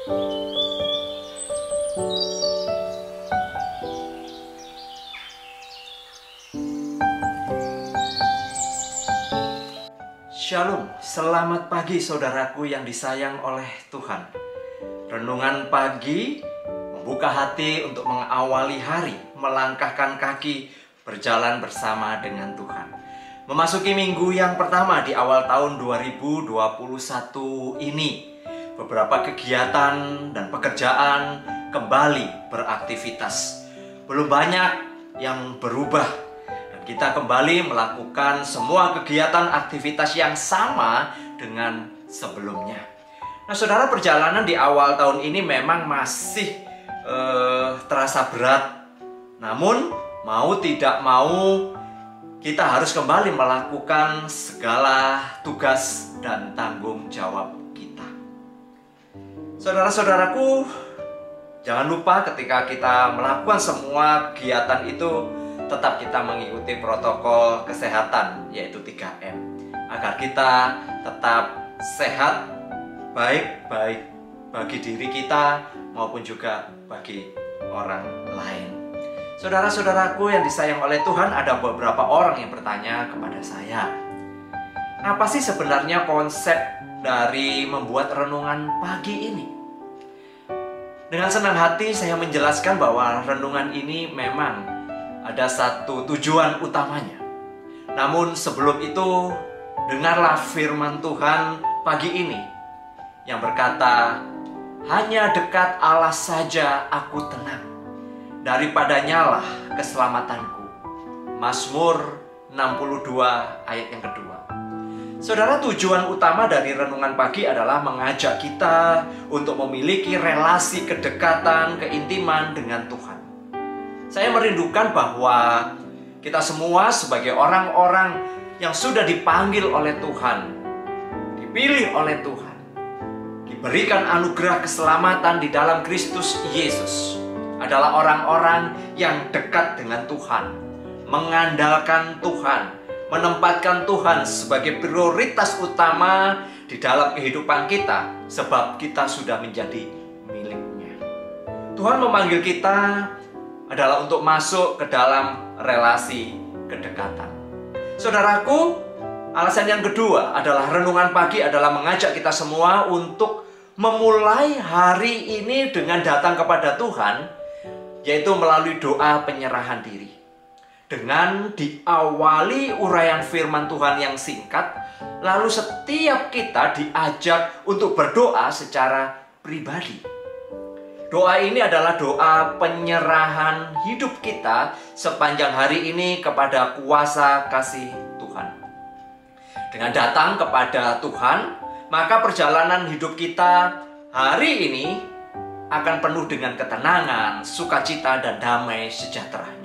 Shalom, selamat pagi saudaraku yang disayang oleh Tuhan. Renungan pagi membuka hati untuk mengawali hari, melangkahkan kaki, berjalan bersama dengan Tuhan. Memasuki minggu yang pertama di awal tahun 2021 ini, beberapa kegiatan dan pekerjaan kembali beraktivitas. Belum banyak yang berubah. Kita kembali melakukan semua kegiatan aktivitas yang sama dengan sebelumnya. Nah, saudara, perjalanan di awal tahun ini memang masih terasa berat. Namun, mau tidak mau, kita harus kembali melakukan segala tugas dan tanggung jawab kita. Saudara-saudaraku, jangan lupa ketika kita melakukan semua kegiatan itu, tetap kita mengikuti protokol kesehatan, yaitu 3M, agar kita tetap sehat, baik bagi diri kita maupun juga bagi orang lain. Saudara-saudaraku yang disayang oleh Tuhan, ada beberapa orang yang bertanya kepada saya, apa sih sebenarnya konsep dari membuat renungan pagi ini? Dengan senang hati saya menjelaskan bahwa renungan ini memang ada satu tujuan utamanya. Namun sebelum itu, dengarlah firman Tuhan pagi ini yang berkata, hanya dekat Allah saja aku tenang, daripadanya lah keselamatanku. Mazmur 62 ayat yang kedua. Saudara, tujuan utama dari renungan pagi adalah mengajak kita untuk memiliki relasi kedekatan, keintiman dengan Tuhan. Saya merindukan bahwa kita semua sebagai orang-orang yang sudah dipanggil oleh Tuhan, dipilih oleh Tuhan, diberikan anugerah keselamatan di dalam Kristus Yesus, adalah orang-orang yang dekat dengan Tuhan, mengandalkan Tuhan, menempatkan Tuhan sebagai prioritas utama di dalam kehidupan kita, sebab kita sudah menjadi miliknya. Tuhan memanggil kita adalah untuk masuk ke dalam relasi kedekatan. Saudaraku, alasan yang kedua adalah renungan pagi adalah mengajak kita semua untuk memulai hari ini dengan datang kepada Tuhan, yaitu melalui doa penyerahan diri. Dengan diawali uraian firman Tuhan yang singkat, lalu setiap kita diajak untuk berdoa secara pribadi. Doa ini adalah doa penyerahan hidup kita sepanjang hari ini kepada kuasa kasih Tuhan. Dengan datang kepada Tuhan, maka perjalanan hidup kita hari ini akan penuh dengan ketenangan, sukacita, dan damai sejahteranya.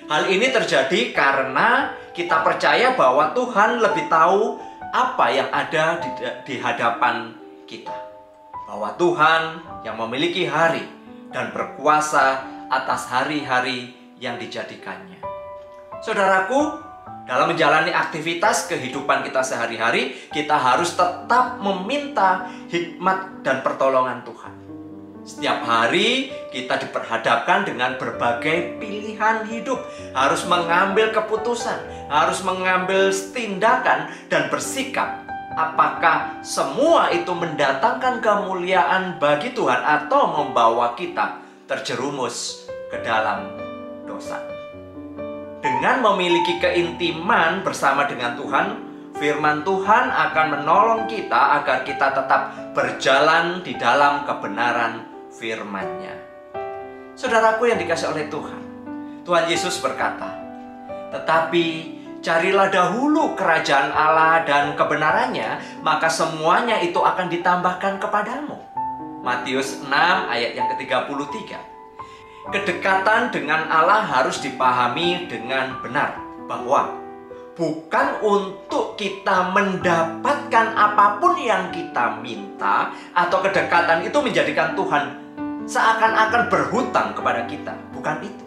Hal ini terjadi karena kita percaya bahwa Tuhan lebih tahu apa yang ada di hadapan kita. Bahwa Tuhan yang memiliki hari dan berkuasa atas hari-hari yang dijadikannya. Saudaraku, dalam menjalani aktivitas kehidupan kita sehari-hari, kita harus tetap meminta hikmat dan pertolongan Tuhan. Setiap hari kita diperhadapkan dengan berbagai pilihan hidup, harus mengambil keputusan, harus mengambil tindakan dan bersikap. Apakah semua itu mendatangkan kemuliaan bagi Tuhan atau membawa kita terjerumus ke dalam dosa? Dengan memiliki keintiman bersama dengan Tuhan, firman Tuhan akan menolong kita agar kita tetap berjalan di dalam kebenaran firman-Nya. Saudaraku yang dikasihi oleh Tuhan, Tuhan Yesus berkata, tetapi carilah dahulu kerajaan Allah dan kebenarannya, maka semuanya itu akan ditambahkan kepadamu. Matius 6 ayat yang ke-33. Kedekatan dengan Allah harus dipahami dengan benar, bahwa bukan untuk kita mendapatkan apapun yang kita minta, atau kedekatan itu menjadikan Tuhan seakan-akan berhutang kepada kita. Bukan itu.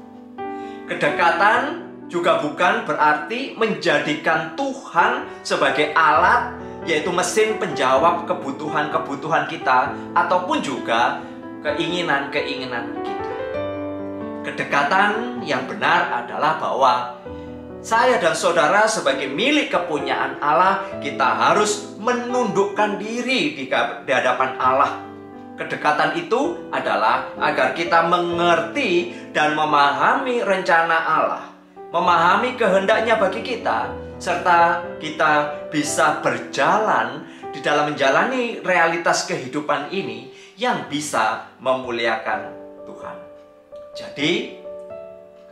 Kedekatan juga bukan berarti menjadikan Tuhan sebagai alat yaitu mesin penjawab kebutuhan-kebutuhan kita ataupun juga keinginan-keinginan kita. Kedekatan yang benar adalah bahwa saya dan saudara sebagai milik kepunyaan Allah, kita harus menundukkan diri di hadapan Allah. Kedekatan itu adalah agar kita mengerti dan memahami rencana Allah, memahami kehendaknya bagi kita, serta kita bisa berjalan di dalam menjalani realitas kehidupan ini yang bisa memuliakan Tuhan. Jadi,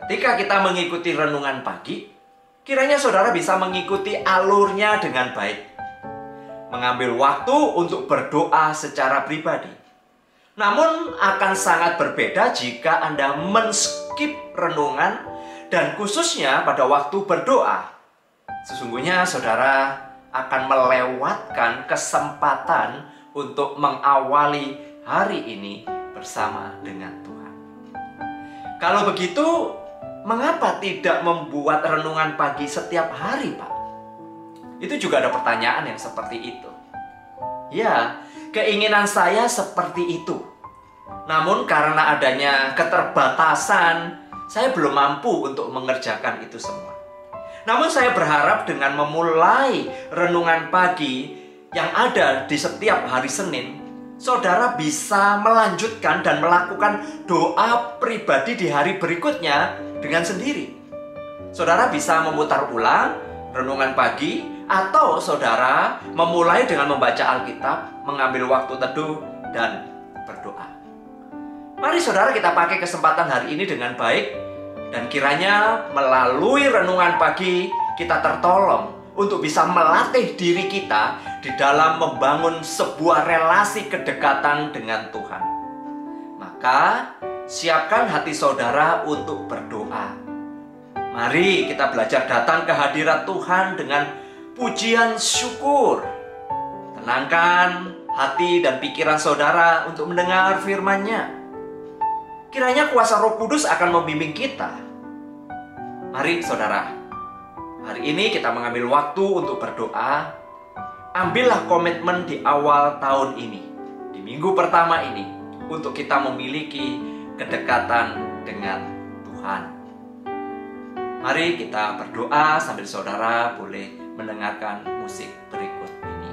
ketika kita mengikuti renungan pagi, kiranya saudara bisa mengikuti alurnya dengan baik. Mengambil waktu untuk berdoa secara pribadi. Namun akan sangat berbeda jika Anda men-skip renungan dan khususnya pada waktu berdoa. Sesungguhnya saudara akan melewatkan kesempatan untuk mengawali hari ini bersama dengan Tuhan. Kalau begitu, mengapa tidak membuat renungan pagi setiap hari, Pak? Itu juga ada pertanyaan yang seperti itu. Ya, keinginan saya seperti itu. Namun karena adanya keterbatasan, saya belum mampu untuk mengerjakan itu semua. Namun saya berharap dengan memulai renungan pagi yang ada di setiap hari Senin, saudara bisa melanjutkan dan melakukan doa pribadi di hari berikutnya dengan sendiri. Saudara bisa memutar ulang renungan pagi, atau saudara memulai dengan membaca Alkitab, mengambil waktu teduh dan berdoa. Mari saudara kita pakai kesempatan hari ini dengan baik, dan kiranya melalui renungan pagi kita tertolong untuk bisa melatih diri kita di dalam membangun sebuah relasi kedekatan dengan Tuhan. Maka siapkan hati saudara untuk berdoa. Mari kita belajar datang ke hadirat Tuhan dengan pujian syukur. Tenangkan hati dan pikiran saudara untuk mendengar firman-Nya. Kiranya kuasa Roh Kudus akan membimbing kita. Mari saudara, hari ini kita mengambil waktu untuk berdoa. Ambillah komitmen di awal tahun ini, di minggu pertama ini, untuk kita memiliki kedekatan dengan Tuhan. Mari kita berdoa sambil saudara boleh mendengarkan musik berikut ini.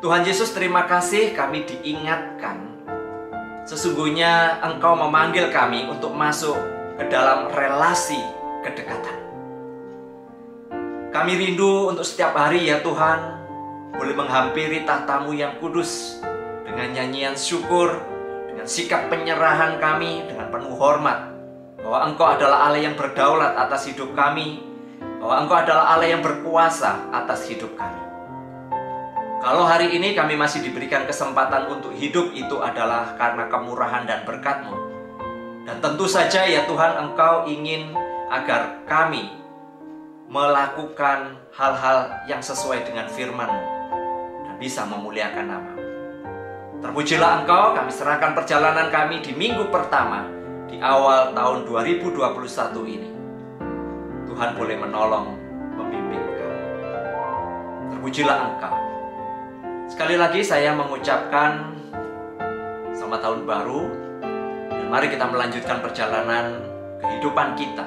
Tuhan Yesus, terima kasih kami diingatkan. Sesungguhnya Engkau memanggil kami untuk masuk ke dalam relasi kedekatan. Kami rindu untuk setiap hari ya Tuhan, boleh menghampiri tahta-Mu yang kudus dengan nyanyian syukur, dengan sikap penyerahan kami dengan penuh hormat, bahwa Engkau adalah Allah yang berdaulat atas hidup kami, bahwa Engkau adalah Allah yang berkuasa atas hidup kami. Kalau hari ini kami masih diberikan kesempatan untuk hidup, itu adalah karena kemurahan dan berkat-Mu. Dan tentu saja ya Tuhan, Engkau ingin agar kami melakukan hal-hal yang sesuai dengan firman-Mu dan bisa memuliakan nama-Mu. Terpujilah Engkau, kami serahkan perjalanan kami di minggu pertama di awal tahun 2021 ini. Tuhan boleh menolong, membimbing kami. Terpujilah Engkau. Sekali lagi saya mengucapkan selamat tahun baru, dan mari kita melanjutkan perjalanan kehidupan kita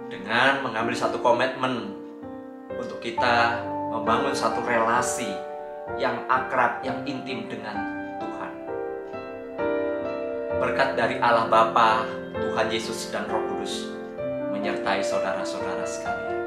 dengan mengambil satu komitmen untuk kita membangun satu relasi yang akrab, yang intim dengan Tuhan. Berkat dari Allah Bapa, Tuhan Yesus dan Roh Kudus menyertai saudara-saudara sekalian.